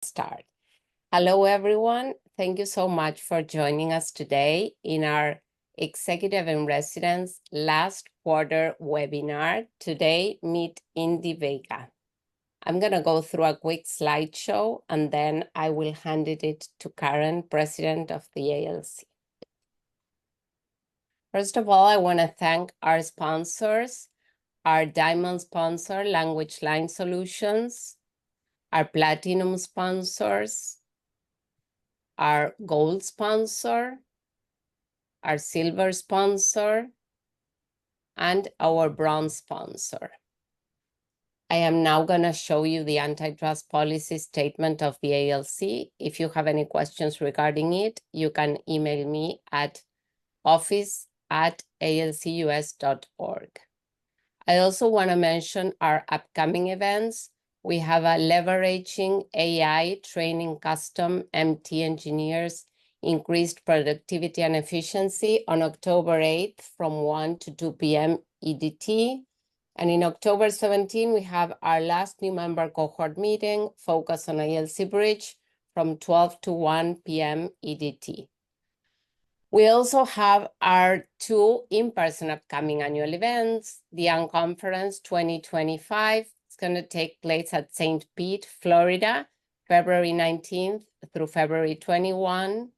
Start. Hello, everyone. Thank you so much for joining us today in our Executive in Residence last quarter webinar. Today, meet Indy Vega. I'm going to go through a quick slideshow and then I will hand it to Karen, President of the ALC. First of all, I want to thank our sponsors, our diamond sponsor, Language Line Solutions, our platinum sponsors, our gold sponsor, our silver sponsor, and our bronze sponsor. I am now going to show you the antitrust policy statement of the ALC. If you have any questions regarding it, you can email me at office@alcus.org. I also want to mention our upcoming events. We have a Leveraging AI Training Custom MT Engineers Increased Productivity and Efficiency on October 8th from 1 to 2 p.m. EDT. And in October 17, we have our last new member cohort meeting focused on ALC Bridge from 12 to 1 p.m. EDT. We also have our two in-person upcoming annual events, the Unconference 2025. It's going to take place at St. Pete, Florida, February 19th through February 21.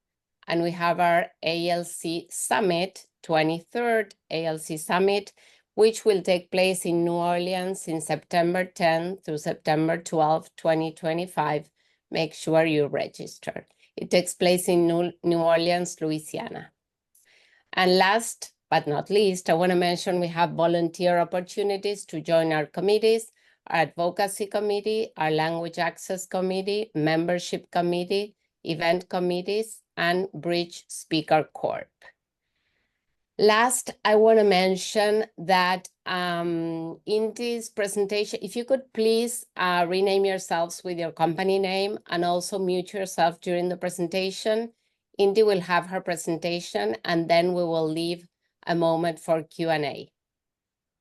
And we have our ALC Summit, 23rd ALC Summit, which will take place in New Orleans in September 10 through September 12, 2025. Make sure you register. It takes place in New Orleans, Louisiana. And last but not least, I want to mention we have volunteer opportunities to join our committees, our advocacy committee, our language access committee, membership committee, event committees, and Bridge Speaker Corp. Last, I want to mention that in this presentation, if you could please rename yourselves with your company name and also mute yourself during the presentation. Indy will have her presentation and then we will leave a moment for Q&A.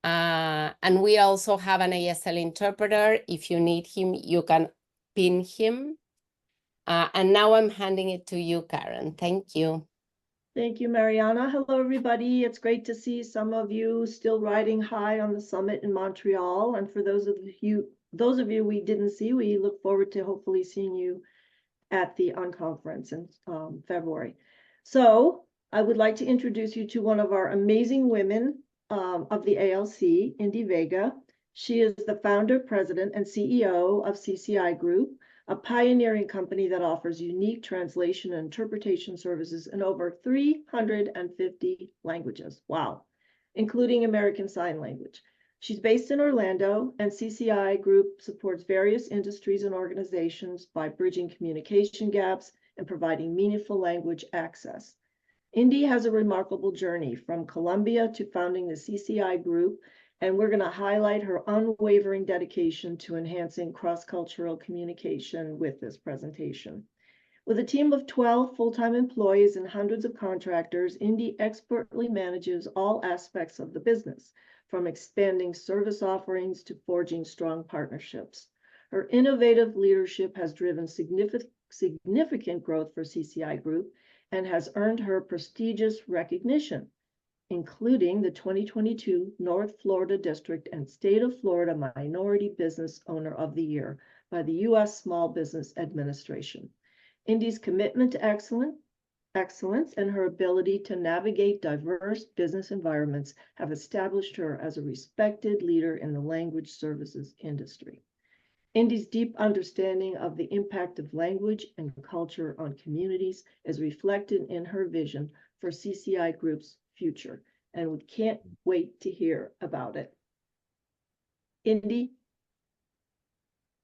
And we also have an ASL interpreter. If you need him, you can pin him. And now I'm handing it to you, Karen. Thank you. Thank you, Mariana. Hello, everybody. It's great to see some of you still riding high on the summit in Montreal. And for those of you we didn't see, we look forward to hopefully seeing you at the Unconference in February. So I would like to introduce you to one of our amazing women of the ALC, Indy Vega. She is the founder, president, and CEO of CCI Group, a pioneering company that offers unique translation and interpretation services in over 350 languages. Wow, including American Sign Language. She's based in Orlando, and CCI Group supports various industries and organizations by bridging communication gaps and providing meaningful language access. Indy has a remarkable journey from Colombia to founding the CCI Group, and we're going to highlight her unwavering dedication to enhancing cross-cultural communication with this presentation. With a team of 12 full-time employees and hundreds of contractors, Indy expertly manages all aspects of the business, from expanding service offerings to forging strong partnerships. Her innovative leadership has driven significant growth for CCI Group and has earned her prestigious recognition, including the 2022 North Florida District and State of Florida Minority Business Owner of the Year by the U.S. Small Business Administration. Indy's commitment to excellence and her ability to navigate diverse business environments have established her as a respected leader in the language services industry. Indy's deep understanding of the impact of language and culture on communities is reflected in her vision for CCI Group's future, and we can't wait to hear about it. Indy?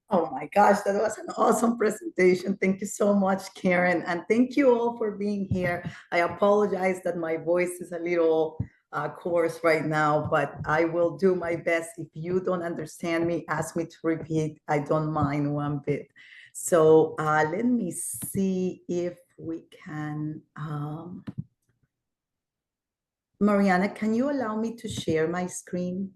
Oh my gosh, that was an awesome presentation. Thank you so much, Karen. And thank you all for being here. I apologize that my voice is a little coarse right now, but I will do my best. If you don't understand me, ask me to repeat. I don't mind one bit. So let me see if we can. Mariana, can you allow me to share my screen?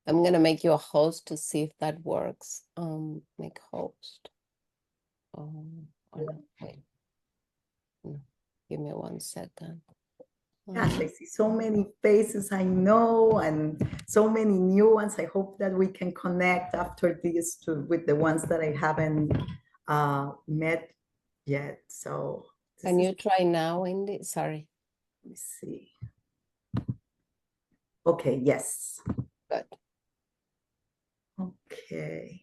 I'm gonna make you a host to see if that works. Make host. Oh no, wait. No, give me 1 second. Yes, I see so many faces I know and so many new ones. I hope that we can connect after this with the ones that I haven't met yet. So Can you try now, Indy? Sorry. let me see. Okay, yes. Good. Okay.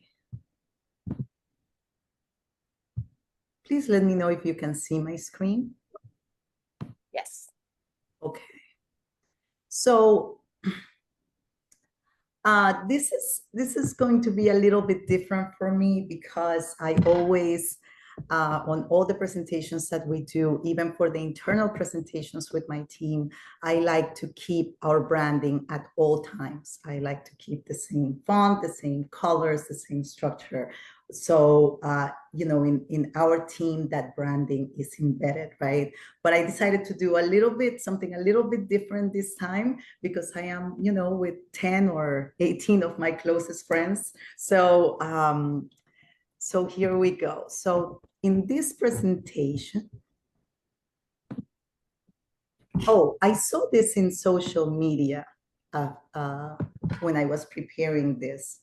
Please let me know if you can see my screen. Yes. Okay. So this is going to be a little bit different for me because I always, on all the presentations that we do, even for the internal presentations with my team, I like to keep our branding at all times. I like to keep the same font, the same colors, the same structure. So, you know, in our team, that branding is embedded, right? But I decided to do something a little bit different this time because I am, you know, with 10 or 18 of my closest friends. So, so here we go. So in this presentation, oh, I saw this in social media when I was preparing this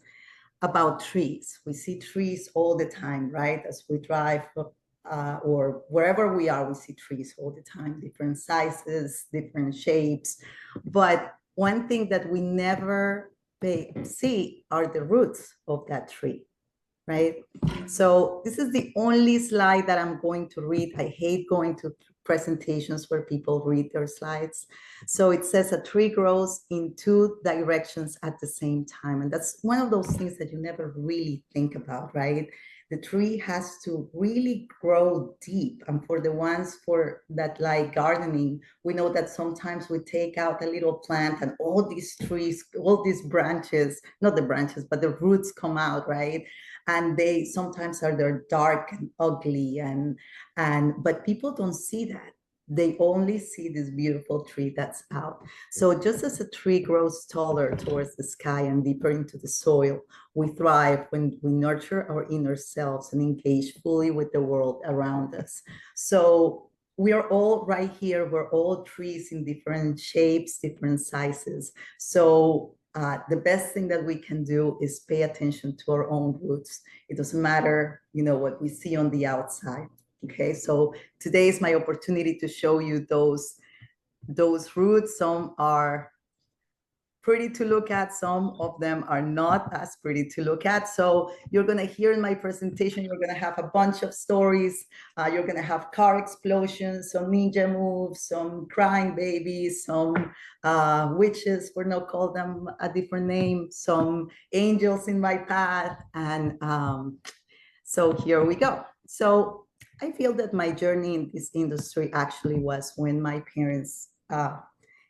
about trees. We see trees all the time, right? As we drive or wherever we are, we see trees all the time, different sizes, different shapes. But one thing that we never see are the roots of that tree, right? So this is the only slide that I'm going to read. I hate going to presentations where people read their slides. So it says a tree grows in 2 directions at the same time. And that's one of those things that you never really think about, right? The tree has to really grow deep. And for the ones that like gardening, we know that sometimes we take out a little plant and all these trees, all these branches, not the branches, but the roots come out, right? And they sometimes they're dark and ugly but people don't see that. They only see this beautiful tree that's out. So just as a tree grows taller towards the sky and deeper into the soil, we thrive when we nurture our inner selves and engage fully with the world around us. So we are all right here. We're all trees in different shapes, different sizes. So the best thing that we can do is pay attention to our own roots. It doesn't matter, you know, what we see on the outside. Okay, so today is my opportunity to show you those roots. Some are pretty to look at, some of them are not as pretty to look at. So you're gonna hear in my presentation, you're gonna have a bunch of stories. You're gonna have car explosions, some ninja moves, some crying babies, some witches, we're not call them a different name, some angels in my path. And so here we go. So I feel that my journey in this industry actually was when my parents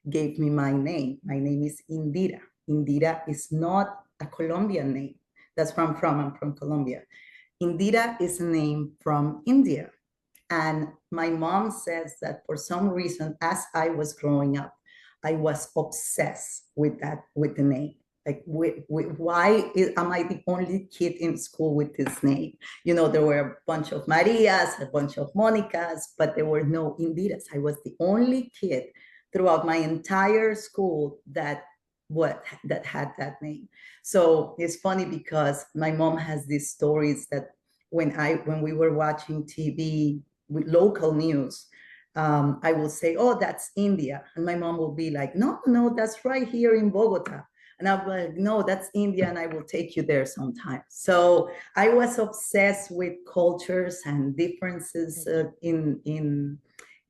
gave me my name. My name is Indira. Indira is not a Colombian name. That's I'm from Colombia. Indira is a name from India. And my mom says that for some reason, as I was growing up, I was obsessed with the name. Like, why am I the only kid in school with this name? You know, there were a bunch of Marias, a bunch of Monicas, but there were no Indiras. I was the only kid throughout my entire school that had that name. So it's funny because my mom has these stories that when we were watching TV with local news, I will say, "Oh, that's India," and my mom will be like, "No, no, that's right here in Bogota." And I'll be like, "No, that's India, and I will take you there sometime." So I was obsessed with cultures and differences in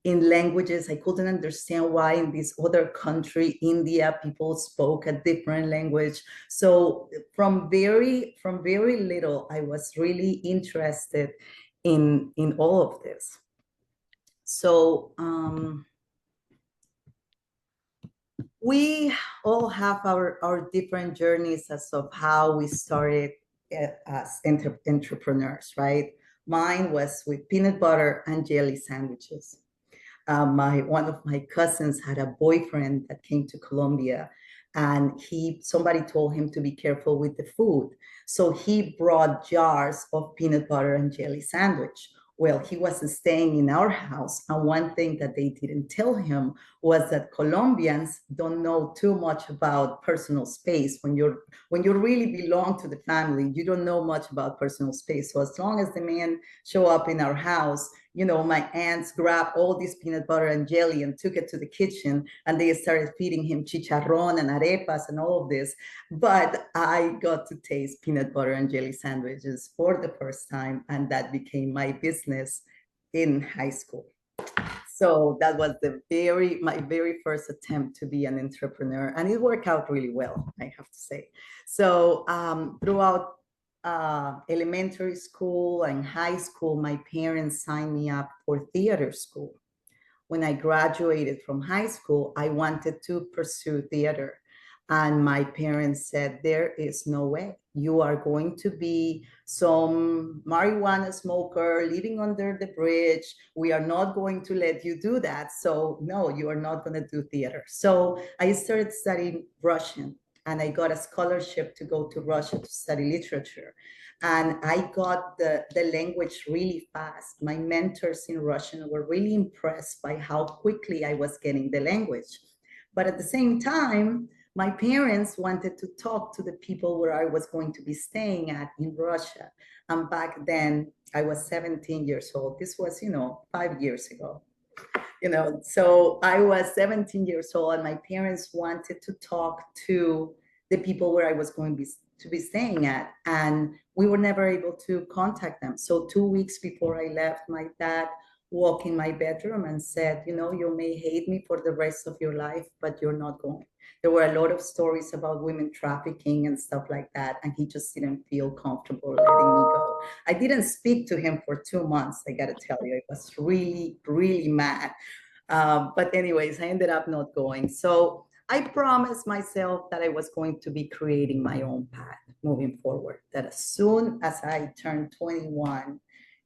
languages. I couldn't understand why in this other country, India, people spoke a different language. So from very little, I was really interested in all of this. So we all have our different journeys as of how we started as entrepreneurs, right? Mine was with peanut butter and jelly sandwiches. One of my cousins had a boyfriend that came to Colombia, and somebody told him to be careful with the food. So he brought jars of peanut butter and jelly sandwich. Well, he was staying in our house, and one thing that they didn't tell him was that Colombians don't know too much about personal space. When you really belong to the family, you don't know much about personal space. So as long as the man show up in our house, you know, my aunts grabbed all this peanut butter and jelly and took it to the kitchen, and they started feeding him chicharrón and arepas and all of this. But I got to taste peanut butter and jelly sandwiches for the first time, and that became my business in high school. So that was my very first attempt to be an entrepreneur, and it worked out really well, I have to say. So throughout elementary school and high school, my parents signed me up for theater school. When I graduated from high school, I wanted to pursue theater. And my parents said, there is no way. You are going to be some marijuana smoker living under the bridge. We are not going to let you do that. So no, you are not going to do theater. So I started studying Russian, and I got a scholarship to go to Russia to study literature. And I got the language really fast. My mentors in Russian were really impressed by how quickly I was getting the language. But at the same time, my parents wanted to talk to the people where I was going to be staying at in Russia. And back then, I was 17 years old. This was, 5 years ago. So I was 17 years old, and my parents wanted to talk to the people where I was going to be staying at, and we were never able to contact them. So 2 weeks before I left, my dad walked in my bedroom and said, you may hate me for the rest of your life, but you're not going. There were a lot of stories about women trafficking and stuff like that, and he just didn't feel comfortable letting me go. I didn't speak to him for 2 months, I gotta tell you. I was really, really mad. But anyways, I ended up not going. So I promised myself that I was going to be creating my own path moving forward, that as soon as I turned 21,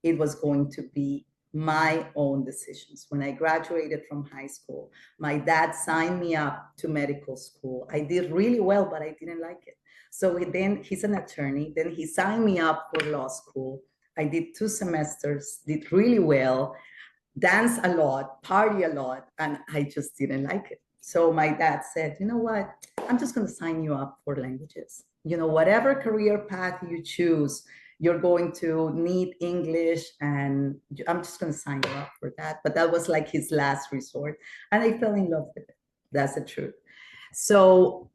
it was going to be my own decisions. When I graduated from high school, my dad signed me up to medical school. I did really well, but I didn't like it. So then he's an attorney. Then he signed me up for law school. I did 2 semesters, did really well, danced a lot, party a lot, and I just didn't like it. So my dad said, you know what, I'm just going to sign you up for languages. Whatever career path you choose, you're going to need English, and I'm just going to sign you up for that. But that was like his last resort, and I fell in love with it. That's the truth. So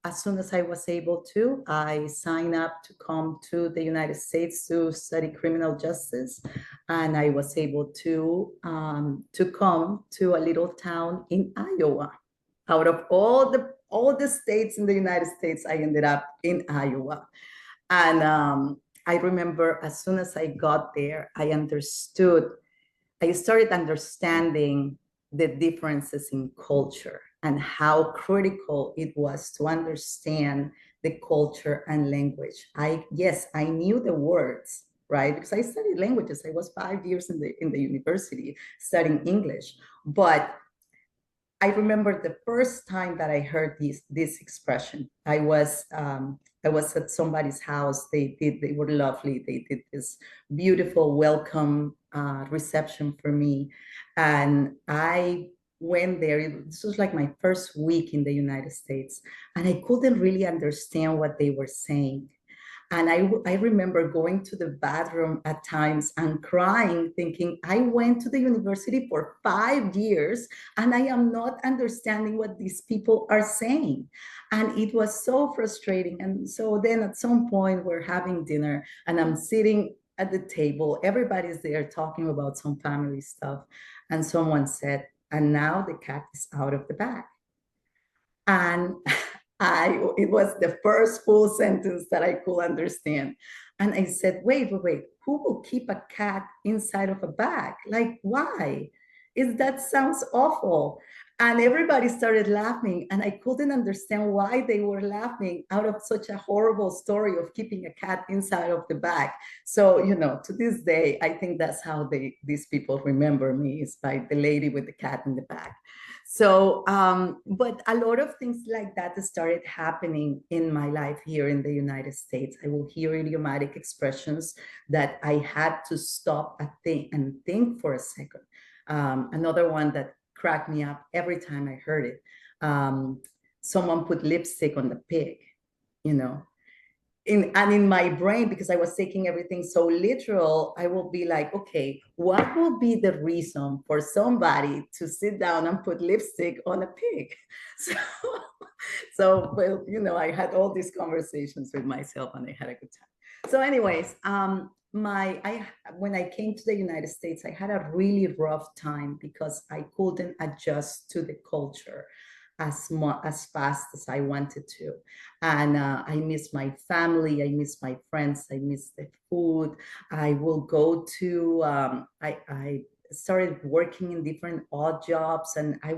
as soon as I was able to, I signed up to come to the United States to study criminal justice. And I was able to come to a little town in Iowa. Out of all the states in the United States, I ended up in Iowa. And I remember as soon as I got there, I started understanding the differences in culture and how critical it was to understand the culture and language. I knew the words, right? Because I studied languages. I was 5 years in the university studying English. But I remember the first time that I heard this expression. I was at somebody's house. They were lovely. They did this beautiful welcome reception for me, and I went there. This was like my first week in the United States, and I couldn't really understand what they were saying. And I remember going to the bathroom at times and crying, thinking, I went to the university for 5 years and I am not understanding what these people are saying. And it was so frustrating. And so then at some point we're having dinner and I'm sitting at the table. Everybody's there talking about some family stuff. And someone said, and now the cat is out of the bag. And it was the first full sentence that I could understand. And I said, wait, who will keep a cat inside of a bag? Like, why? That sounds awful. And everybody started laughing, and I couldn't understand why they were laughing out of such a horrible story of keeping a cat inside of the bag. So, you know, to this day, I think that's how these people remember me, is by the lady with the cat in the bag. So, but a lot of things like that started happening in my life here in the United States. I will hear idiomatic expressions that I had to stop and think for a second. Another one that cracked me up every time I heard it. Someone put lipstick on the pig, you know. And in my brain, because I was taking everything so literal, I will be like, okay, what will be the reason for somebody to sit down and put lipstick on a pig? So well, you know, I had all these conversations with myself, and I had a good time. So anyways, when I came to the United States, I had a really rough time because I couldn't adjust to the culture as fast as I wanted to. And I miss my family, I miss my friends, I miss the food. I will go to, I started working in different odd jobs, and I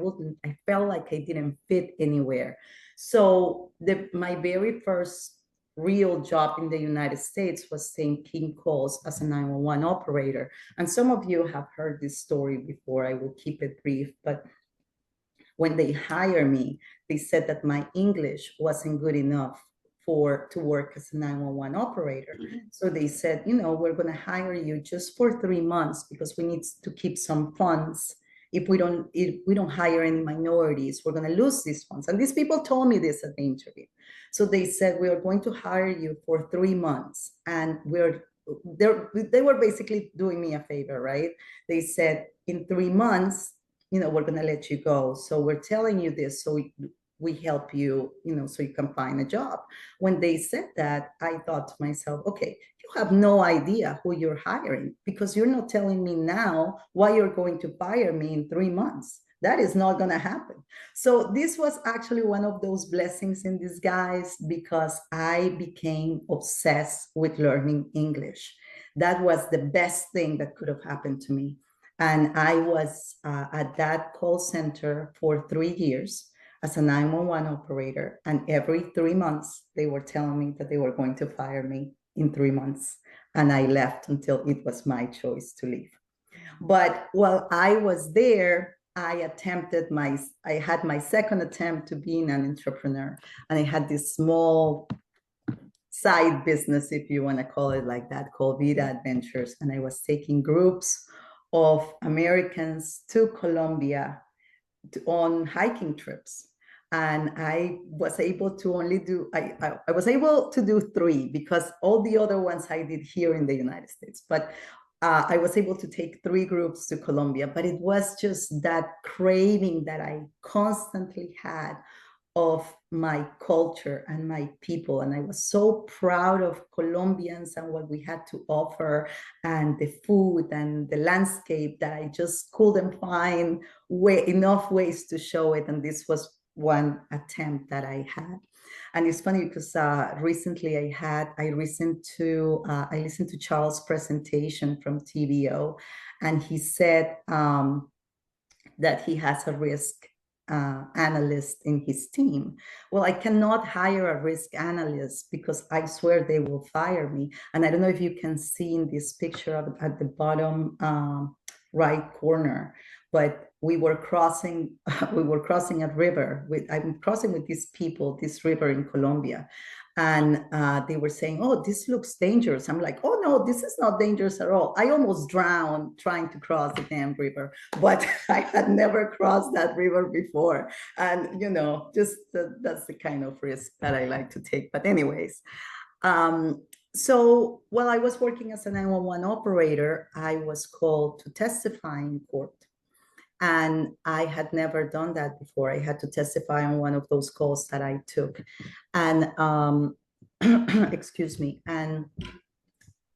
felt like I didn't fit anywhere. So my very first real job in the United States was taking calls as a 911 operator. And some of you have heard this story before. I will keep it brief, but when they hired me, they said that my English wasn't good enough to work as a 911 operator. So they said, you know, we're going to hire you just for 3 months because we need to keep some funds. If we don't hire any minorities, we're going to lose these funds. And these people told me this at the interview. So they said, we are going to hire you for 3 months. And they were basically doing me a favor, right? They said, in 3 months, you know, we're going to let you go. So we're telling you this so we help you, you know, so you can find a job. When they said that, I thought to myself, okay, you have no idea who you're hiring because you're not telling me now why you're going to fire me in 3 months. That is not going to happen. So this was actually one of those blessings in disguise because I became obsessed with learning English. That was the best thing that could have happened to me. And I was at that call center for 3 years as a 911 operator. And every 3 months, they were telling me that they were going to fire me in 3 months. And I left until it was my choice to leave. But while I was there, I had my second attempt to being an entrepreneur. And I had this small side business, if you want to call it like that, called Vida Adventures. And I was taking groups of Americans to Colombia on hiking trips. And I was able to only do, I was able to do 3 because all the other ones I did here in the United States. But I was able to take 3 groups to Colombia, but it was just that craving that I constantly had of my culture and my people. And I was so proud of Colombians and what we had to offer and the food and the landscape that I just couldn't find enough ways to show it. And this was one attempt that I had. And it's funny because recently I listened to Charles' presentation from TVO, and he said that he has a risk analyst in his team. Well, I cannot hire a risk analyst because I swear they will fire me. And I don't know if you can see in this picture at the bottom right corner, but we were crossing a river. I'm crossing with these people, this river in Colombia. And they were saying, oh, this looks dangerous. I'm like, oh, no, this is not dangerous at all. I almost drowned trying to cross the damn river, but I had never crossed that river before. And, you know, just that's the kind of risk that I like to take. But anyways, so while I was working as a 911 operator, I was called to testify in court. And I had never done that before. I had to testify on one of those calls that I took. And excuse me. And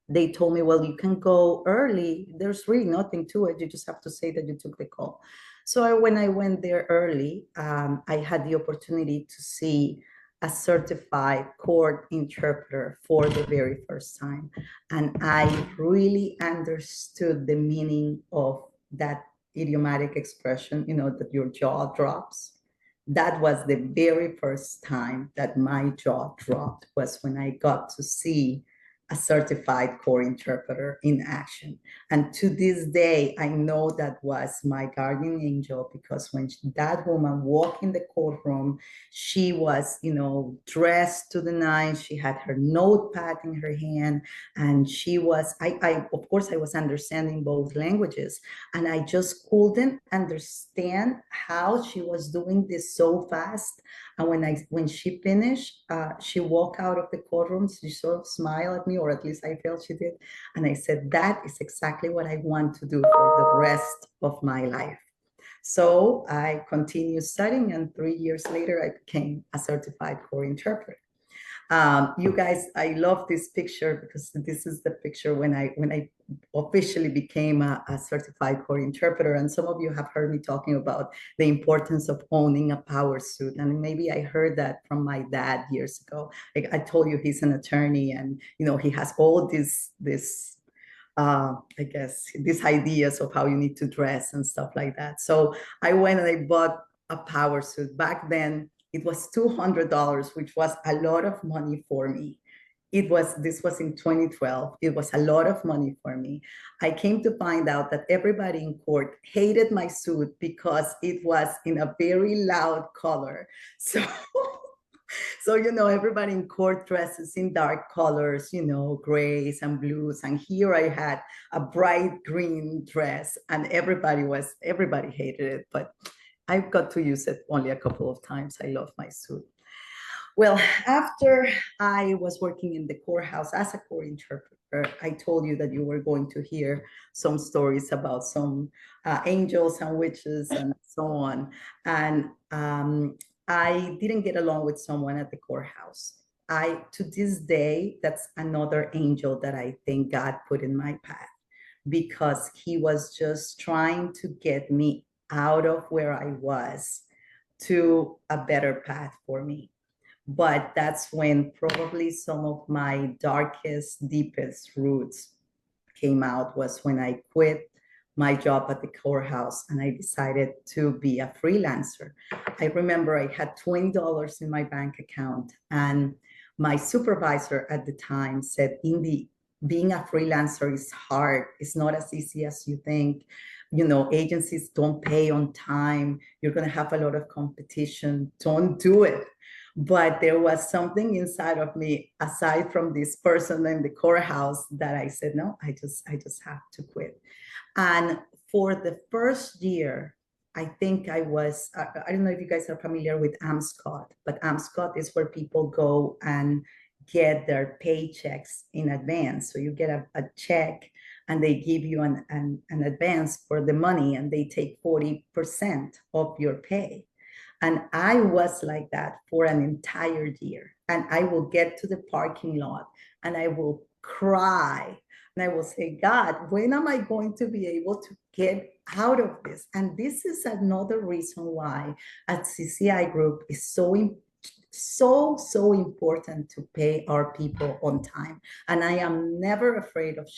they told me, well, you can go early. There's really nothing to it. You just have to say that you took the call. So when I went there early, I had the opportunity to see a certified court interpreter for the very first time. And I really understood the meaning of that idiomatic expression, that your jaw drops. That was the very first time that my jaw dropped, was when I got to see a certified core interpreter in action. And to this day, I know that was my guardian angel, because when that woman walked in the courtroom, she was, dressed to the nines. She had her notepad in her hand, and she was, of course, I was understanding both languages, and I just couldn't understand how she was doing this so fast. And when she finished, she walked out of the courtroom. She sort of smiled at me, or at least I felt she did. And I said, that is exactly what I want to do for the rest of my life. So I continued studying, and 3 years later, I became a certified core interpreter. You guys, I love this picture, because this is the picture when I officially became a certified core interpreter. And some of you have heard me talking about the importance of owning a power suit. And maybe I heard that from my dad years ago. Like, I told you, he's an attorney, and he has all this I guess, these ideas of how you need to dress and stuff like that. So I went and I bought a power suit. Back then, it was $200, which was a lot of money for me. This was in 2012. It was a lot of money for me. I came to find out that everybody in court hated my suit because it was in a very loud color. So, everybody in court dresses in dark colors, grays and blues. And here I had a bright green dress, and everybody hated it, but I got to use it only a couple of times. I love my suit. Well, after I was working in the courthouse as a core interpreter, I told you that you were going to hear some stories about some angels and witches and so on. And I didn't get along with someone at the courthouse. To this day, that's another angel that I think God put in my path, because he was just trying to get me out of where I was to a better path for me. But that's when probably some of my darkest, deepest roots came out, was when I quit my job at the courthouse and I decided to be a freelancer. I remember I had $20 in my bank account, and my supervisor at the time said, Indy, being a freelancer is hard. It's not as easy as you think. Agencies don't pay on time. You're going to have a lot of competition. Don't do it. But there was something inside of me, aside from this person in the courthouse, that I said, no, I just have to quit. And for the first year, I think I don't know if you guys are familiar with AMSCOT, but AMSCOT is where people go and get their paychecks in advance. So you get a check, and they give you an advance for the money, and they take 40% of your pay. And I was like that for an entire year. And I will get to the parking lot and I will cry. And I will say, God, when am I going to be able to get out of this? And this is another reason why at CCI Group is so important to pay our people on time. And I am never afraid of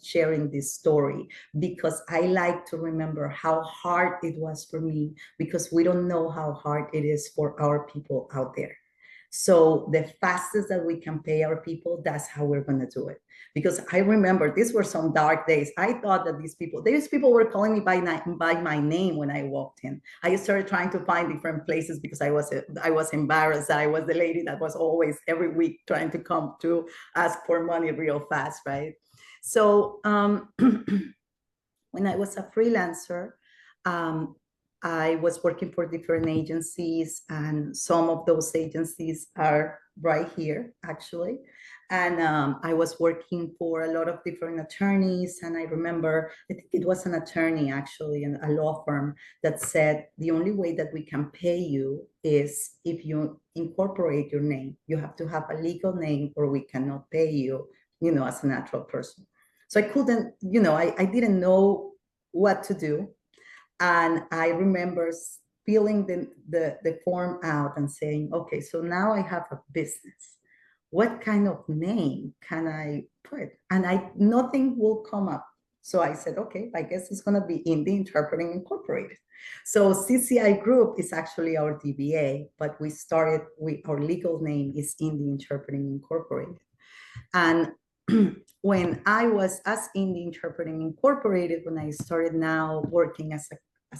sharing this story, because I like to remember how hard it was for me, because we don't know how hard it is for our people out there. So the fastest that we can pay our people, that's how we're going to do it. Because I remember these were some dark days. I thought that these people were calling me by my name when I walked in. I started trying to find different places, because I was embarrassed that I was the lady that was always every week trying to come to ask for money real fast, right? So when I was a freelancer, I was working for different agencies, and some of those agencies are right here, actually. And I was working for a lot of different attorneys. And I remember, I think it was an attorney, actually, in a law firm, that said, the only way that we can pay you is if you incorporate your name. You have to have a legal name, or we cannot pay you, as a natural person. So I couldn't, I didn't know what to do. And I remember filling the form out and saying, okay, so now I have a business. What kind of name can I put? And nothing will come up. So I said, okay, I guess it's going to be Indy Interpreting Incorporated. So CCI Group is actually our DBA, but our legal name is Indy Interpreting Incorporated. And when I was as Indy Interpreting Incorporated, when I started now working as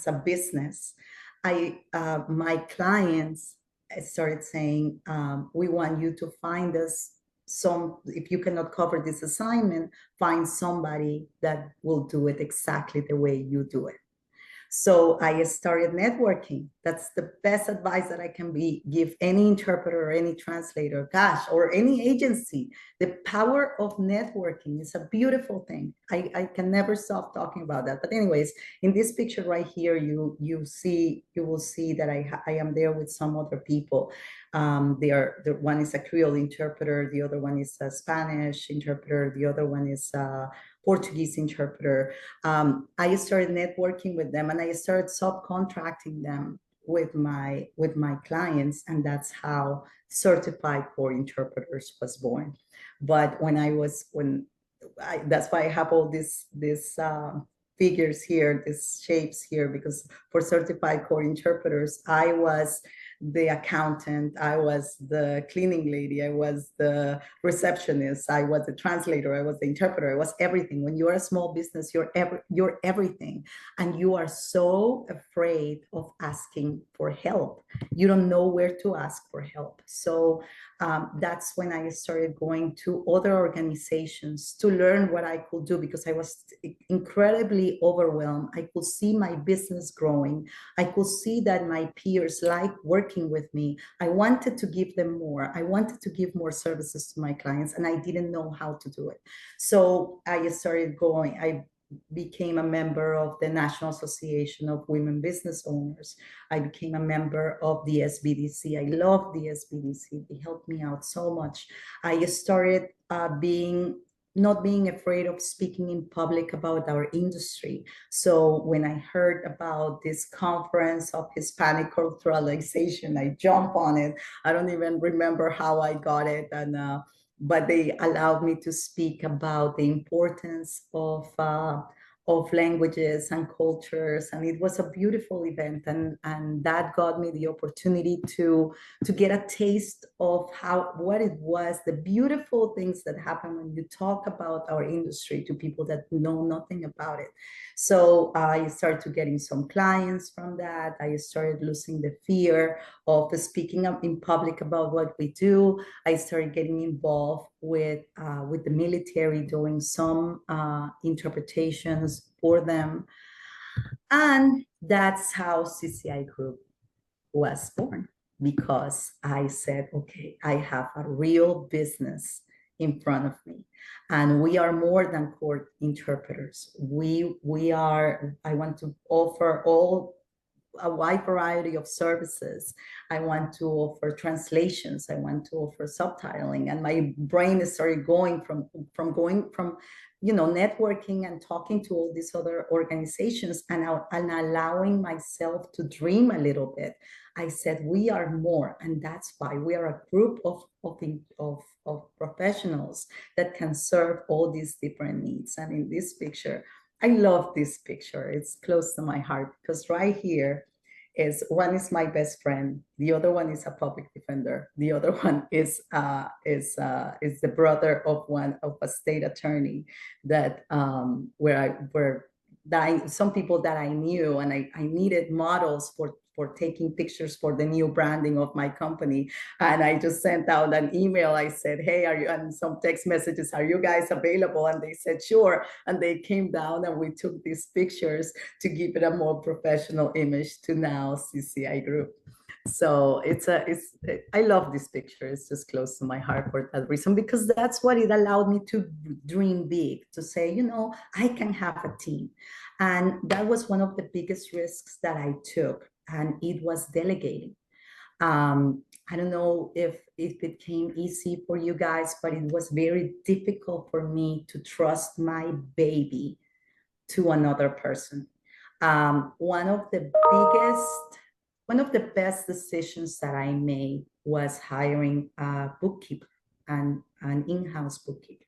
a business, my clients started saying, we want you to find us if you cannot cover this assignment, find somebody that will do it exactly the way you do it. So I started networking. That's the best advice that I can give any interpreter or any translator, gosh, or any agency. The power of networking is a beautiful thing. I can never stop talking about that. But anyways, in this picture right here, you will see that I am there with some other people. The one is a Creole interpreter, the other one is a Spanish interpreter, the other one is a Portuguese interpreter. I started networking with them, and I started subcontracting them with my clients, and that's how Certified Core Interpreters was born. But that's why I have all these figures here, these shapes here, because for Certified Core Interpreters, I was the accountant, I was the cleaning lady, I was the receptionist, I was the translator, I was the interpreter, I was everything. When you're a small business, you're everything. And you are so afraid of asking for help. You don't know where to ask for help. So that's when I started going to other organizations to learn what I could do, because I was incredibly overwhelmed. I could see my business growing. I could see that my peers liked working with me. I wanted to give them more. I wanted to give more services to my clients, and I didn't know how to do it. So I started going. I became a member of the National Association of Women Business Owners. I became a member of the SBDC. I love the SBDC. They helped me out so much. I started not being afraid of speaking in public about our industry. So when I heard about this conference of Hispanic culturalization, I jumped on it. I don't even remember how I got it. But they allowed me to speak about the importance of languages and cultures, and it was a beautiful event, and that got me the opportunity to get a taste of what it was, the beautiful things that happen when you talk about our industry to people that know nothing about it. So I started getting some clients from that. I started losing the fear of speaking up in public about what we do. I started getting involved with the military, doing some interpretations for them. And that's how CCI Group was born, because I said, okay, I have a real business in front of me. And we are more than court interpreters. I want to offer a wide variety of services. I want to offer translations. I want to offer subtitling. And my brain started going from networking and talking to all these other organizations, and allowing myself to dream a little bit. I said, we are more, and that's why we are a group of professionals that can serve all these different needs. And in this picture, I love this picture. It's close to my heart, because right here one is my best friend. The other one is a public defender. The other one is the brother of a state attorney that some people that I knew, and I needed models for taking pictures for the new branding of my company. And I just sent out an email. I said, hey, and some text messages, are you guys available? And they said, sure. And they came down, and we took these pictures to give it a more professional image to now CCI Group. So I love this picture. It's just close to my heart for that reason, because that's what it allowed me to dream big, to say, I can have a team. And that was one of the biggest risks that I took, and it was delegating. I don't know if it came easy for you guys, but it was very difficult for me to trust my baby to another person. One of the best decisions that I made was hiring a bookkeeper, an in-house bookkeeper,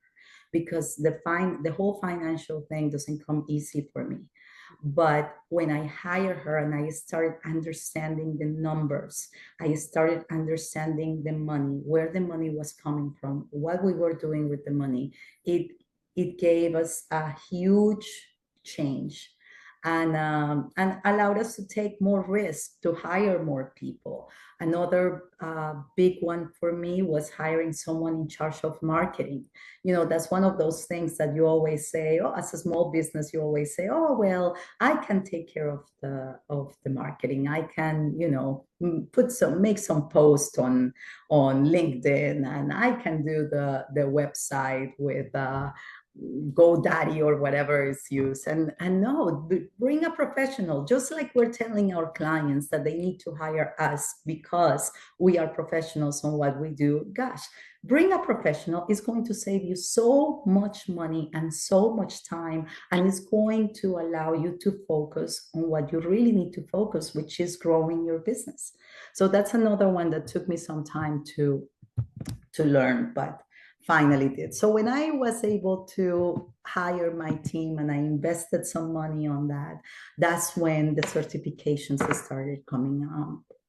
because the whole financial thing doesn't come easy for me. But when I hired her and I started understanding the numbers, I started understanding the money, where the money was coming from, what we were doing with the money, it gave us a huge change, and allowed us to take more risk, to hire more people. Another big one for me was hiring someone in charge of marketing. You know, that's one of those things that you always say, oh, as a small business, you always say, oh, well, I can take care of the marketing. I can, you know, make some posts on LinkedIn, and I can do the website with GoDaddy or whatever is used. And no, bring a professional, just like we're telling our clients that they need to hire us because we are professionals on what we do. Gosh, bring a professional. Is going to save you so much money and so much time, and it's going to allow you to focus on what you really need to focus, which is growing your business. So that's another one that took me some time to learn, but finally did. So when I was able to hire my team and I invested some money on that, that's when the certifications started coming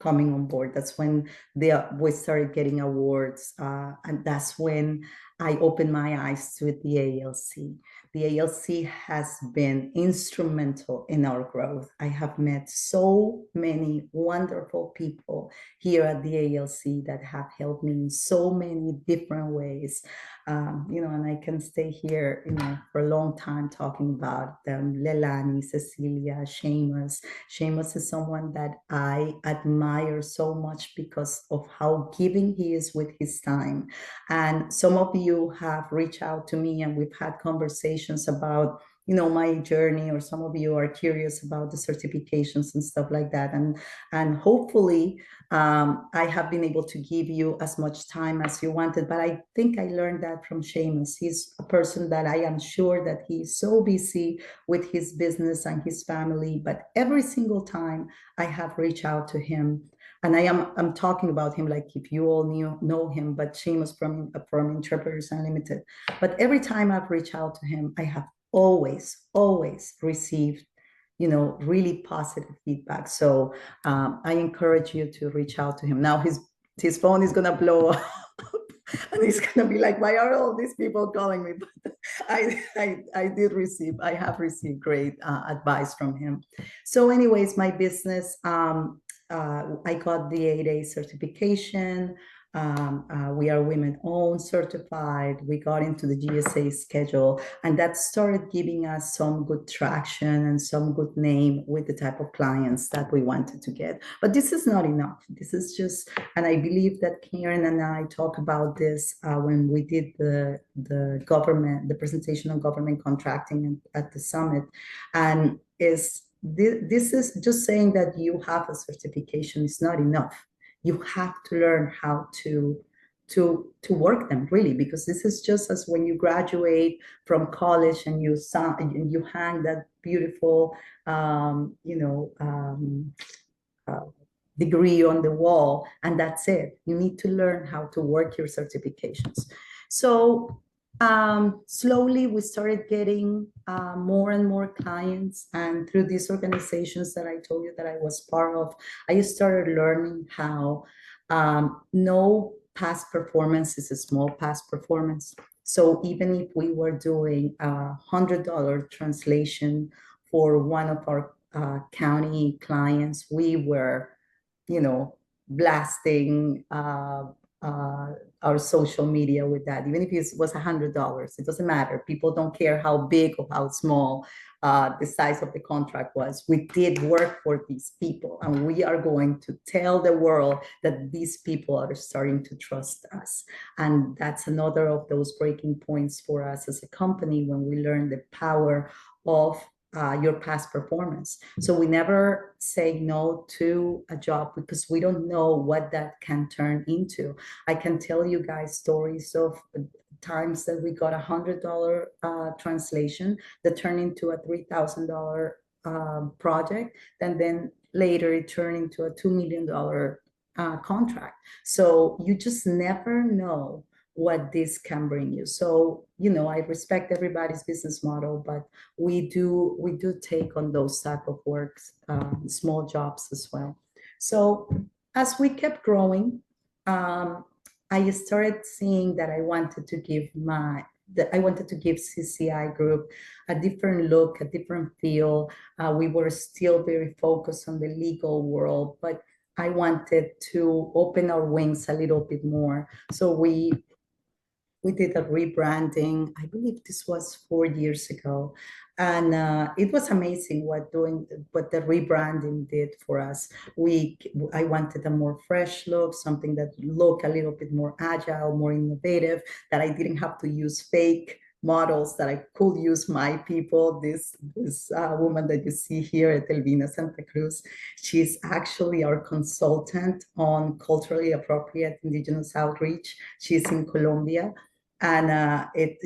on board. That's when we started getting awards, and that's when I opened my eyes to the ALC. The ALC has been instrumental in our growth. I have met so many wonderful people here at the ALC that have helped me in so many different ways. You know, and I can stay here, you know, for a long time talking about them. Lelani, Cecilia, Seamus. Seamus is someone that I admire so much because of how giving he is with his time. And some of you have reached out to me and we've had conversations about, you know, my journey, or some of you are curious about the certifications and stuff like that. And hopefully I have been able to give you as much time as you wanted, but I think I learned that from Seamus. He's a person that I am sure that he's so busy with his business and his family, but every single time I have reached out to him, and I'm talking about him like if you all know him, but Seamus from Interpreters Unlimited. But every time I've reached out to him, I have always received, you know, really positive feedback. So I encourage you to reach out to him. Now his phone is gonna blow up and he's gonna be like, why are all these people calling me? But I have received great advice from him. So anyways, my business, I got the 8A certification. We are women-owned, certified. We got into the GSA schedule, and that started giving us some good traction and some good name with the type of clients that we wanted to get. But this is not enough. This is just, and I believe that Karen and I talk about this when we did the presentation on government contracting at the summit, and this is just saying that you have a certification is not enough. You have to learn how to work them, really, because this is just as when you graduate from college and you hang that beautiful degree on the wall, and that's it. You need to learn how to work your certifications. So slowly we started getting more and more clients, and through these organizations that I told you that I was part of, I started learning how no past performance is a small past performance. So even if we were doing $100 translation for one of our county clients, we were, you know, blasting our social media with that. Even if it was $100, it doesn't matter. People don't care how big or how small the size of the contract was. We did work for these people, and we are going to tell the world that these people are starting to trust us. And that's another of those breaking points for us as a company when we learn the power of your past performance. So we never say no to a job because we don't know what that can turn into. I can tell you guys stories of times that we got $100 translation that turned into a $3,000 project, and then later it turned into a $2 million contract. So you just never know what this can bring you. So, you know, I respect everybody's business model, but we do take on those type of works, small jobs as well. So as we kept growing, I started seeing that I wanted to give CCI Group a different look, a different feel. We were still very focused on the legal world, but I wanted to open our wings a little bit more. So we did a rebranding. I believe this was 4 years ago. And it was amazing what the rebranding did for us. I wanted a more fresh look, something that looked a little bit more agile, more innovative, that I didn't have to use fake models, that I could use my people. This woman that you see here at Elvina Santa Cruz, she's actually our consultant on culturally appropriate indigenous outreach. She's in Colombia. And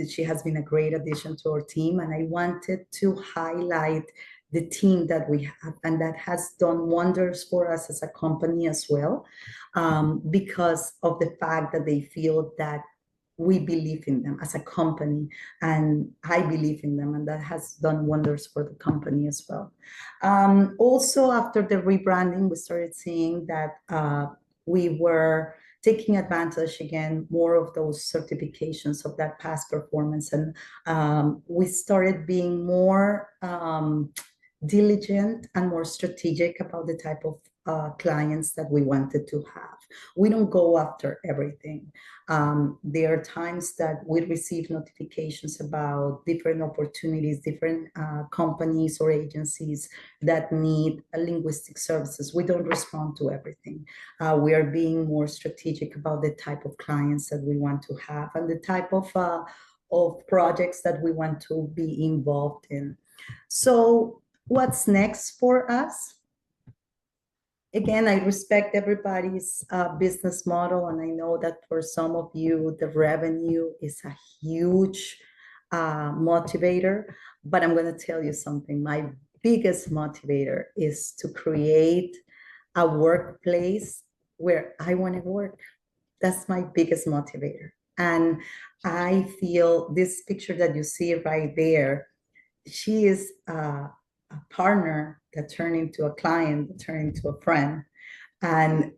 she has been a great addition to our team. And I wanted to highlight the team that we have, and that has done wonders for us as a company as well, because of the fact that they feel that we believe in them as a company, and I believe in them, and that has done wonders for the company as well. Also, after the rebranding, we started seeing that we were taking advantage again more of those certifications of that past performance, and we started being more diligent and more strategic about the type of clients that we wanted to have. We don't go after everything. There are times that we receive notifications about different opportunities, different companies or agencies that need linguistic services. We don't respond to everything. We are being more strategic about the type of clients that we want to have and the type of projects that we want to be involved in. So what's next for us? Again, I respect everybody's business model, and I know that for some of you, the revenue is a huge motivator, but I'm going to tell you something. My biggest motivator is to create a workplace where I want to work. That's my biggest motivator. And I feel this picture that you see right there, she is a partner that turned into a client, that turned into a friend. And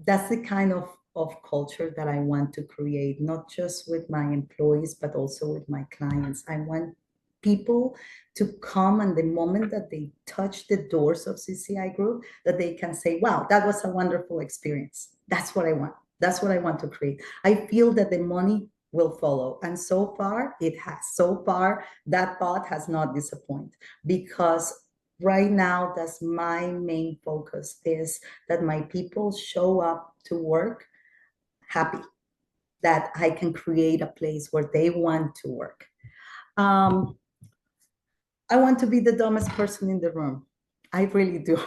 that's the kind of culture that I want to create, not just with my employees, but also with my clients. I want people to come, and the moment that they touch the doors of CCI Group, that they can say, wow, that was a wonderful experience. That's what I want. That's what I want to create. I feel that the money will follow. And so far, it has. So far, that thought has not disappointed, because right now, that's my main focus, is that my people show up to work happy, that I can create a place where they want to work. I want to be the dumbest person in the room. I really do.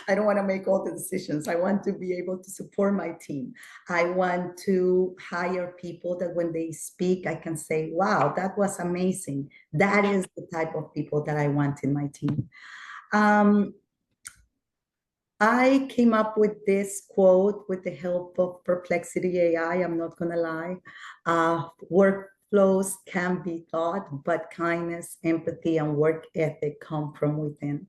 I don't want to make all the decisions. I want to be able to support my team. I want to hire people that when they speak, I can say, wow, that was amazing. That is the type of people that I want in my team. I came up with this quote with the help of Perplexity AI. I'm not going to lie. Workflows can be taught, but kindness, empathy, and work ethic come from within.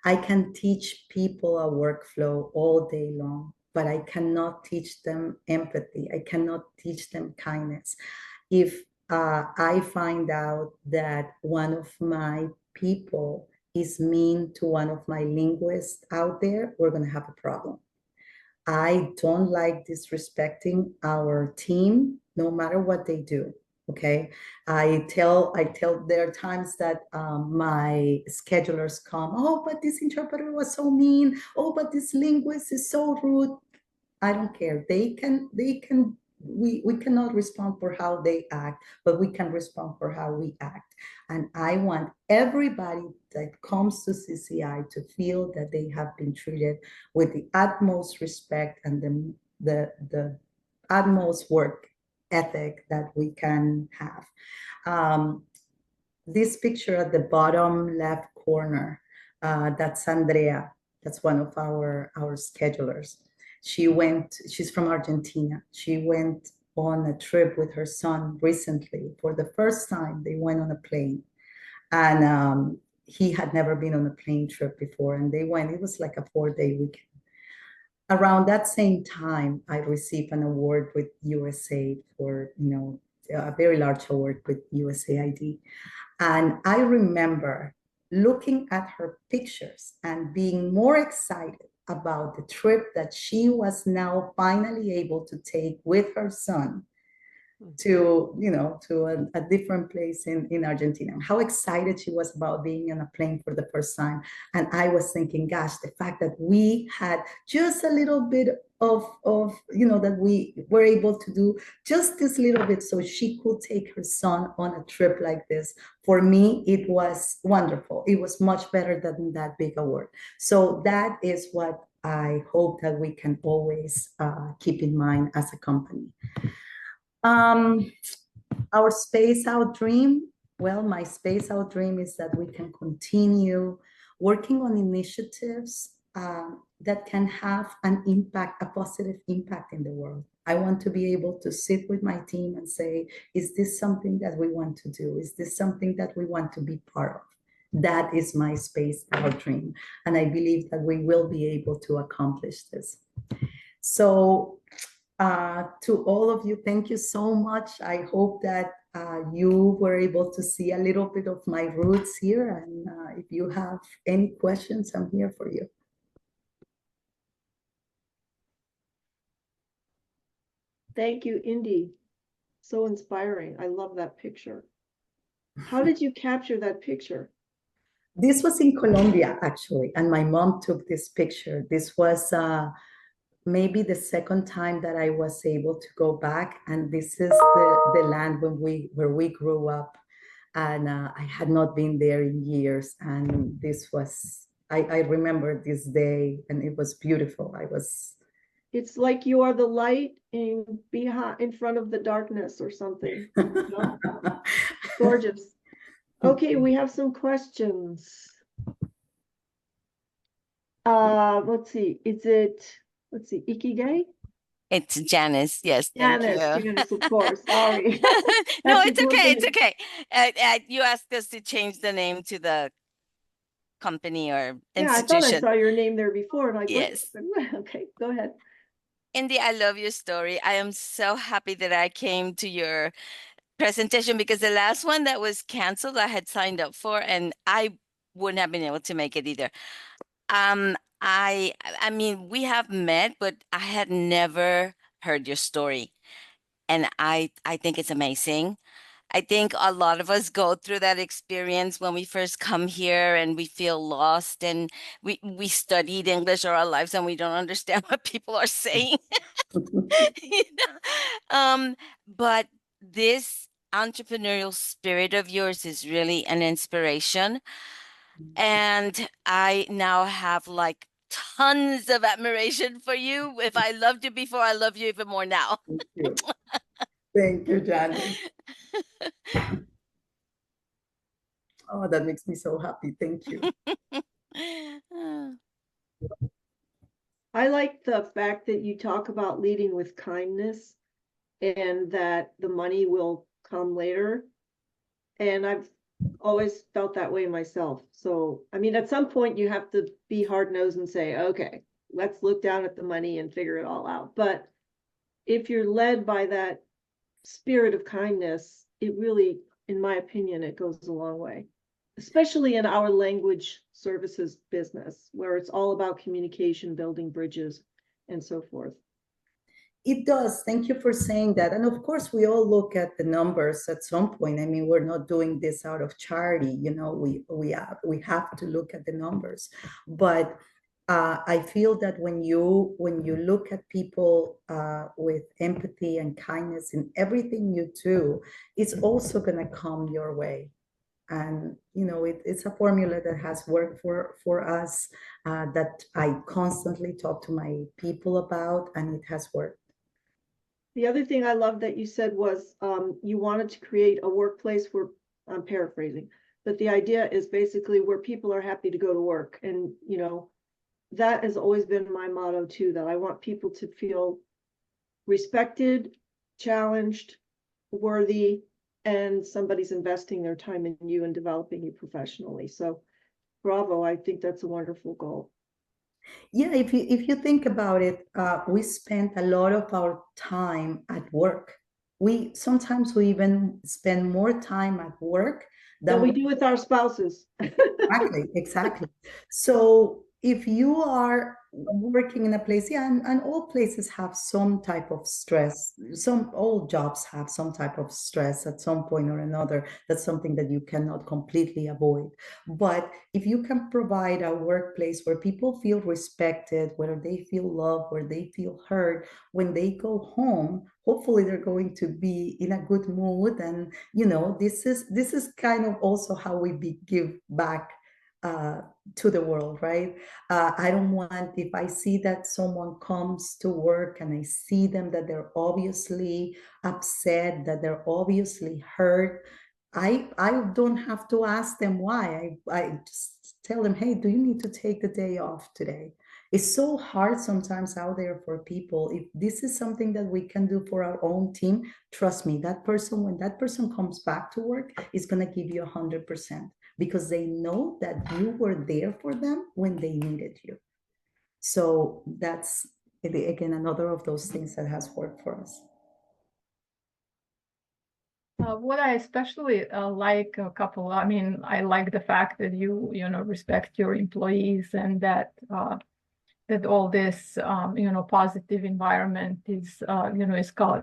I can teach people a workflow all day long, but I cannot teach them empathy. I cannot teach them kindness. If I find out that one of my people is mean to one of my linguists out there, we're going to have a problem. I don't like disrespecting our team, no matter what they do. Okay, I tell there are times that my schedulers come, oh, but this interpreter was so mean. Oh, but this linguist is so rude. I don't care. We cannot respond for how they act, but we can respond for how we act. And I want everybody that comes to CCI to feel that they have been treated with the utmost respect and the utmost work ethic that we can have. This picture at the bottom left corner, that's Andrea. That's one of our schedulers. She's from Argentina. She went on a trip with her son recently. For the first time, they went on a plane. And he had never been on a plane trip before. And they went, it was like a 4-day weekend. Around that same time, I received an award with USA for, a very large award with USAID. And I remember looking at her pictures and being more excited about the trip that she was now finally able to take with her son to, a different place in Argentina. How excited she was about being on a plane for the first time. And I was thinking, gosh, the fact that we had just a little bit of that we were able to do just this little bit so she could take her son on a trip like this. For me, it was wonderful. It was much better than that big award. So that is what I hope that we can always keep in mind as a company. Our space out dream, well, my space out dream is that we can continue working on initiatives that can have an impact, a positive impact in the world. I want to be able to sit with my team and say, is this something that we want to do? Is this something that we want to be part of? That is my space out dream. And I believe that we will be able to accomplish this. So to all of you, thank you so much. I hope that you were able to see a little bit of my roots here. And if you have any questions, I'm here for you. Thank you, Indy. So inspiring. I love that picture. How did you capture that picture? This was in Colombia, actually, and my mom took this picture. This was maybe the second time that I was able to go back, and this is the land where we grew up, and I had not been there in years, and this was, I remember this day, and it was beautiful. It's like you are the light in front of the darkness or something. You know? Gorgeous. Okay, we have some questions. Let's see. Let's see, Ikigai? It's Janice. Yes, thank you. Janice, of course. Sorry. No, it's okay. It's okay. You asked us to change the name to the company or institution. Yeah, I thought I saw your name there before, and yes. Okay, go ahead. Indy, I love your story. I am so happy that I came to your presentation because the last one that was canceled, I had signed up for, and I wouldn't have been able to make it either. I mean, we have met, but I had never heard your story. And I think it's amazing. I think a lot of us go through that experience when we first come here and we feel lost and we studied English all our lives and we don't understand what people are saying. You know? But this entrepreneurial spirit of yours is really an inspiration. And I now have like tons of admiration for you. If I loved you before, I love you even more now. Thank you. Thank you, Janice. Oh, that makes me so happy. Thank you. I like the fact that you talk about leading with kindness and that the money will come later. And I've always felt that way myself. So, I mean, at some point you have to be hard-nosed and say, okay, let's look down at the money and figure it all out. But if you're led by that spirit of kindness, it really, in my opinion, it goes a long way, especially in our language services business, where it's all about communication, building bridges, and so forth. It does. Thank you for saying that. And of course, we all look at the numbers at some point. I mean, we're not doing this out of charity. You know, we have to look at the numbers. But I feel that when you look at people with empathy and kindness in everything you do, it's also going to come your way. And you know, it's a formula that has worked for us, that I constantly talk to my people about, and it has worked. The other thing I love that you said was you wanted to create a workplace where, I'm paraphrasing, but the idea is basically where people are happy to go to work. And, you know, that has always been my motto too, that I want people to feel respected, challenged, worthy, and somebody's investing their time in you and developing you professionally. So bravo, I think that's a wonderful goal. Yeah, if you think about it, we spend a lot of our time at work. We sometimes we even spend more time at work That than we do with our spouses. exactly. So if you are working in a place, yeah, and all places have some type of stress. All jobs have some type of stress at some point or another. That's something that you cannot completely avoid. But if you can provide a workplace where people feel respected, where they feel loved, where they feel heard, when they go home, hopefully they're going to be in a good mood. And this is kind of also how we give back to the world, right? I don't want, if I see that someone comes to work and I see them that they're obviously upset, that they're obviously hurt, I don't have to ask them why. I just tell them, hey, do you need to take the day off today? It's so hard sometimes out there for people. If this is something that we can do for our own team, trust me, that person, when that person comes back to work, is going to give you 100%, because they know that you were there for them when they needed you. So that's, again, another of those things that has worked for us. What I especially like I mean, I like the fact that you respect your employees, and that that all this positive environment is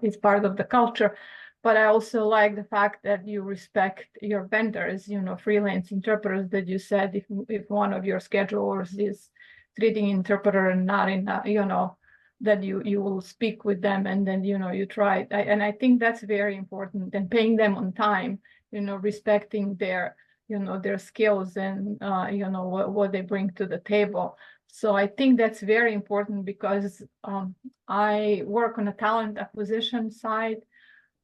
is part of the culture. But I also like the fact that you respect your vendors, freelance interpreters, that you said if one of your schedulers is treating interpreter and not in that you will speak with them, and then you try. And I think that's very important. And paying them on time, respecting their their skills and what they bring to the table. So I think that's very important, because I work on a talent acquisition side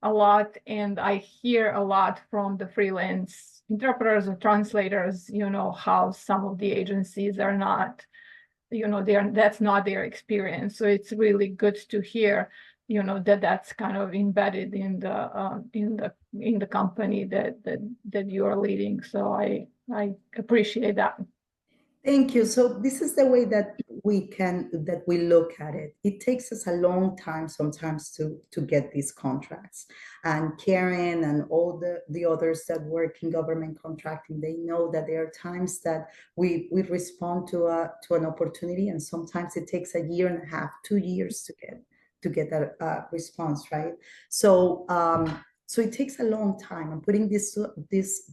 a lot, and I hear a lot from the freelance interpreters or translators, how some of the agencies are not, that's not their experience. So it's really good to hear, that that's kind of embedded in the company that you are leading. So I appreciate that. Thank you. So this is the way that we look at it. It takes us a long time sometimes to get these contracts. And Karen and all the others that work in government contracting, they know that there are times that we respond to an opportunity, and sometimes it takes a year and a half, 2 years to get that response, right? So so it takes a long time, and putting this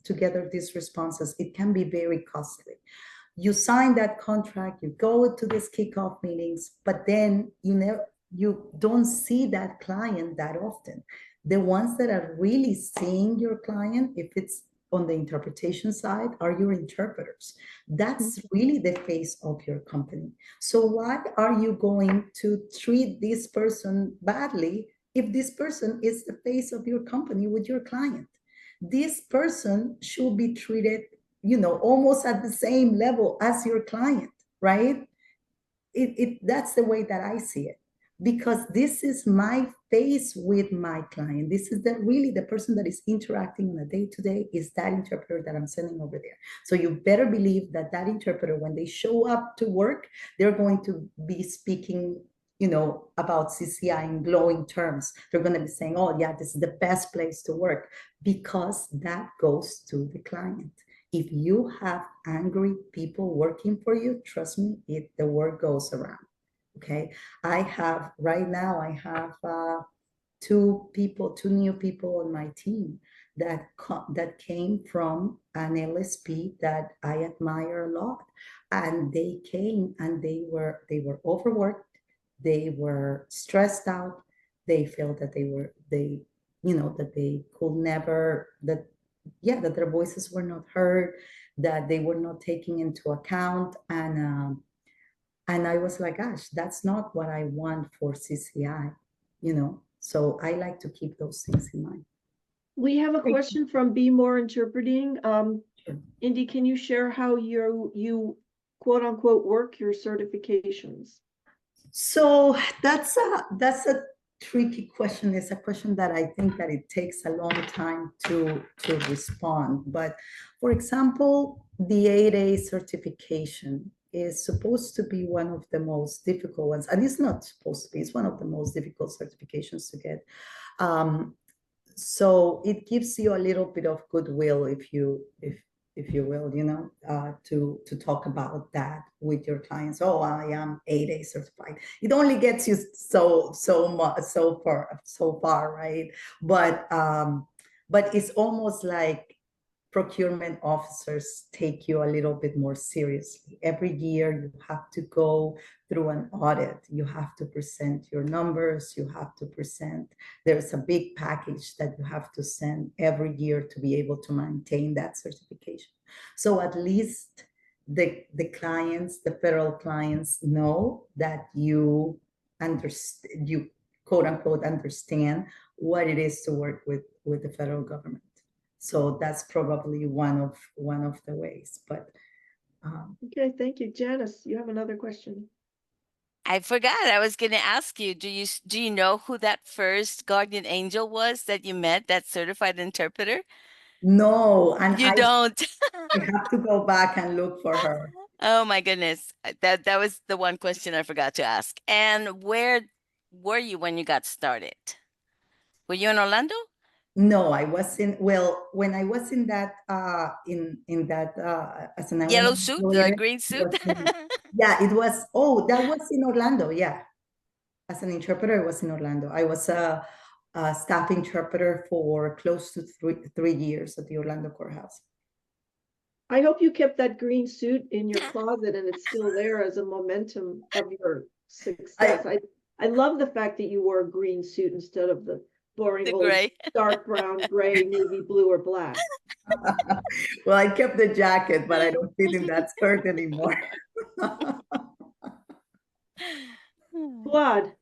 together, these responses, it can be very costly. You sign that contract, you go to these kickoff meetings, but then you don't see that client that often. The ones that are really seeing your client, if it's on the interpretation side, are your interpreters. That's really the face of your company. So why are you going to treat this person badly if this person is the face of your company with your client? This person should be treated almost at the same level as your client, right? That's the way that I see it, because this is my face with my client. This is really the person that is interacting on a day-to-day is that interpreter that I'm sending over there. So you better believe that interpreter, when they show up to work, they're going to be speaking about CCI in glowing terms. They're going to be saying, oh yeah, this is the best place to work, because that goes to the client. If you have angry people working for you, trust me, the word goes around. Okay. Right now, I have two new people on my team that came from an LSP that I admire a lot. And they came and they were overworked. They were stressed out. They felt that that they could never, that their voices were not heard, that they were not taken into account. And I was like, gosh, that's not what I want for CCI, So I like to keep those things in mind. We have a question from Be More Interpreting. Sure. Indy, can you share how you quote unquote work your certifications? So that's a tricky question. It's a question that I think that it takes a long time to respond. But for example, the 8A certification is supposed to be one of the most difficult ones, and it's not supposed to be. It's one of the most difficult certifications to get. So it gives you a little bit of goodwill, if you will, to talk about that with your clients. Oh, I am 8A certified. It only gets you so far, right? But it's almost like procurement officers take you a little bit more seriously. Every year you have to go through an audit. You have to present your numbers. You have to present, there's a big package that you have to send every year to be able to maintain that certification. So at least the clients, the federal clients, know that you understand, you quote unquote understand what it is to work with the federal government. So that's probably one of the ways. But Okay, thank you. Janice, you have another question. I forgot. I was going to ask you, do you know who that first guardian angel was that you met, that certified interpreter? no, and You don't. I have to go back and look for her. Oh my goodness. That was the one question I forgot to ask. And where were you when you got started? Were you in Orlando? No, I was in, well, when I was in that as an Yellow suit, the green suit? yeah, it was, oh, that was in Orlando, yeah. As an interpreter, I was in Orlando. I was a staff interpreter for close to three years at the Orlando courthouse. I hope you kept that green suit in your closet and it's still there as a momentum of your success. I love the fact that you wore a green suit instead of the boring The old gray. dark brown, gray, navy blue, or black. Well, I kept the jacket, but I don't fit in that skirt anymore. Fuad,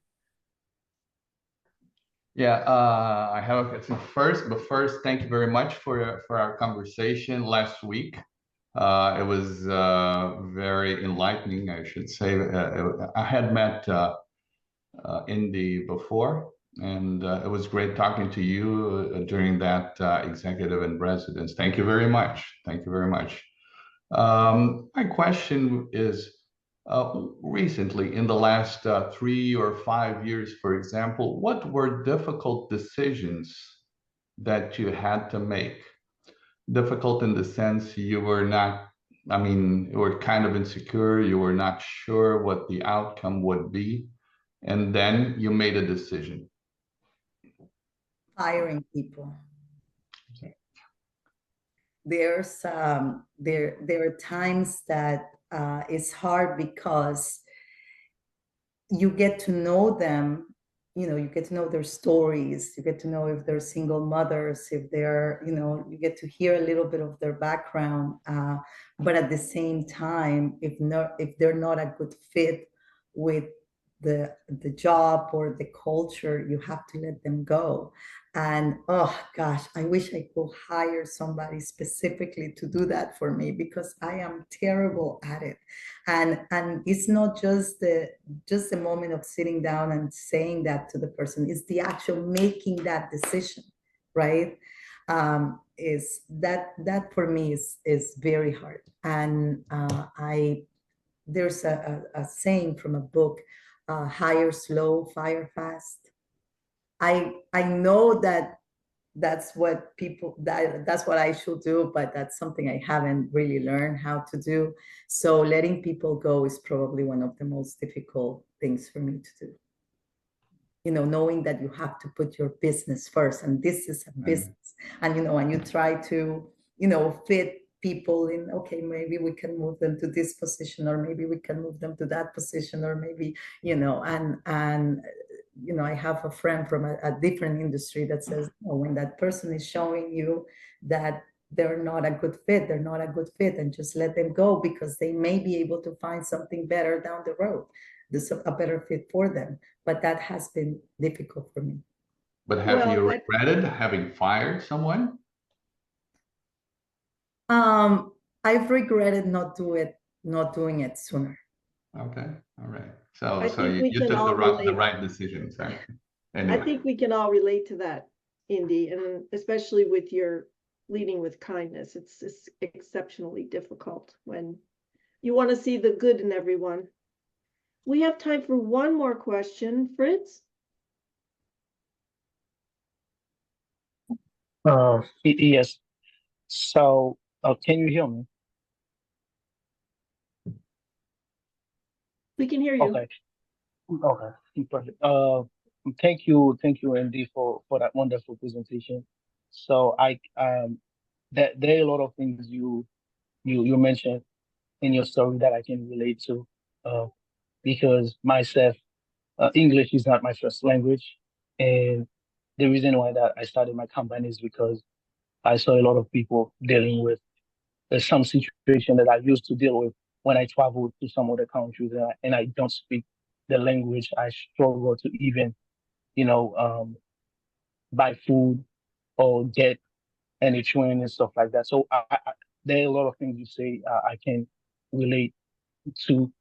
Yeah, I have a question first, but first, thank you very much for our conversation last week. It was very enlightening, I should say. I had met Indy before, and it was great talking to you during that executive in residence. Thank you very much. Thank you very much. My question is, recently, in the last 3 or 5 years, for example, what were difficult decisions that you had to make? Difficult in the sense you were not, I mean, you were kind of insecure, you were not sure what the outcome would be, and then you made a decision. Hiring people. There's there are times that it's hard because you get to know them, you get to know their stories, you get to know if they're single mothers, if they're, you get to hear a little bit of their background, but at the same time, if they're not a good fit with the job or the culture, you have to let them go. And oh gosh, I wish I could hire somebody specifically to do that for me, because I am terrible at it. And it's not just the moment of sitting down and saying that to the person, it's the actual making that decision, right? Is that for me is very hard. And there's a saying from a book, hire slow, fire fast. I know that that's what that's what I should do, but that's something I haven't really learned how to do. So letting people go is probably one of the most difficult things for me to do. Knowing that you have to put your business first, and this is a business, and and you try to fit people in. Okay, maybe we can move them to this position, or maybe we can move them to that position, or maybe and I have a friend from a different industry that says, when that person is showing you that they're not a good fit, and just let them go, because they may be able to find something better down the road. There's a better fit for them. But that has been difficult for me. But have you regretted having fired someone? I've regretted not not doing it sooner. Okay, all right. I So think we you can took all the relate. right decision, sorry. I Anyway, think we can all relate to that, Indy, and especially with your leading with kindness. It's exceptionally difficult when you want to see the good in everyone. We have time for one more question. Fritz? Yes. So, can you hear me? We can hear you. Okay. Okay. Perfect. Thank you, Andy, for that wonderful presentation. So there are a lot of things you mentioned in your story that I can relate to, uh, because myself, English is not my first language, and the reason why that I started my company is because I saw a lot of people dealing with some situation that I used to deal with when I traveled to some other countries, and I don't speak the language. I struggle to even, buy food or get any train and stuff like that. So there are a lot of things you say I can relate to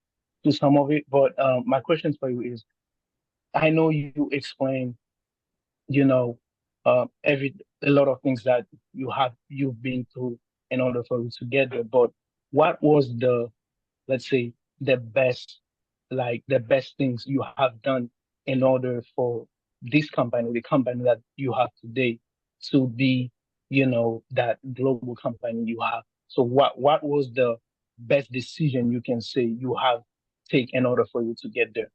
some of it. But my question for you is, I know you explain, you know, every a lot of things that you've been through in order for you to get there. But what was let's say the best things you have done in order for this company, the company that you have today, to be, that global company you have? So what was the best decision you can say you have taken in order for you to get there?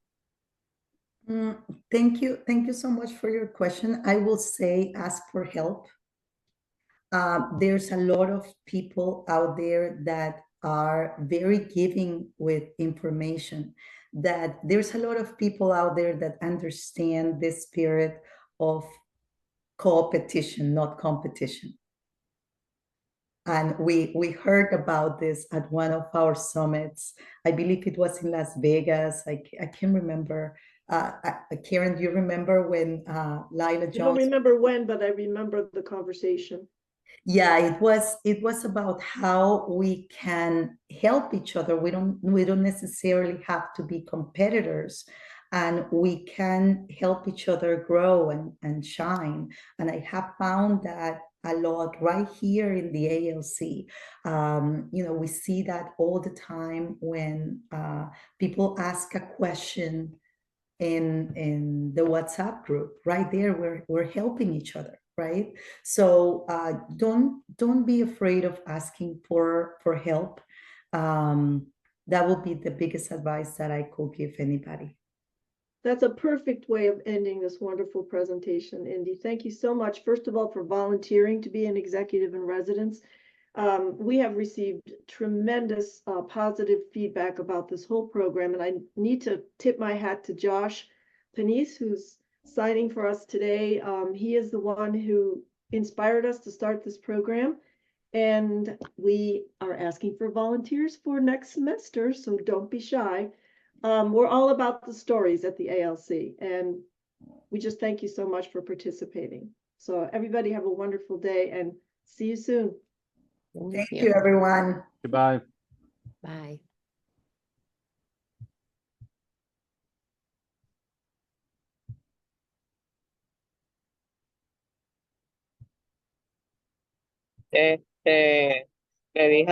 Thank you. Thank you so much for your question. I will say ask for help. There's a lot of people out there that are very giving with information, that there's a lot of people out there that understand the spirit of competition, not competition. And we heard about this at one of our summits. I believe it was in Las Vegas. I can't remember. Karen, do you remember when Lila Jones? I don't remember when, but I remember the conversation. Yeah, it was about how we can help each other. We don't necessarily have to be competitors, and we can help each other grow and shine. And I have found that a lot right here in the ALC. We see that all the time when people ask a question in the WhatsApp group. Right there, we're helping each other, right? So don't be afraid of asking for help. That will be the biggest advice that I could give anybody. That's a perfect way of ending this wonderful presentation, Indy. Thank you so much, first of all, for volunteering to be an executive in residence. We have received tremendous positive feedback about this whole program, and I need to tip my hat to Josh Panisse, who's signing for us today. He is the one who inspired us to start this program, and we are asking for volunteers for next semester, so don't be shy. We're all about the stories at the ALC, and we just thank you so much for participating. So everybody have a wonderful day, and see you soon. Thank you, everyone. Goodbye. Bye. Le dije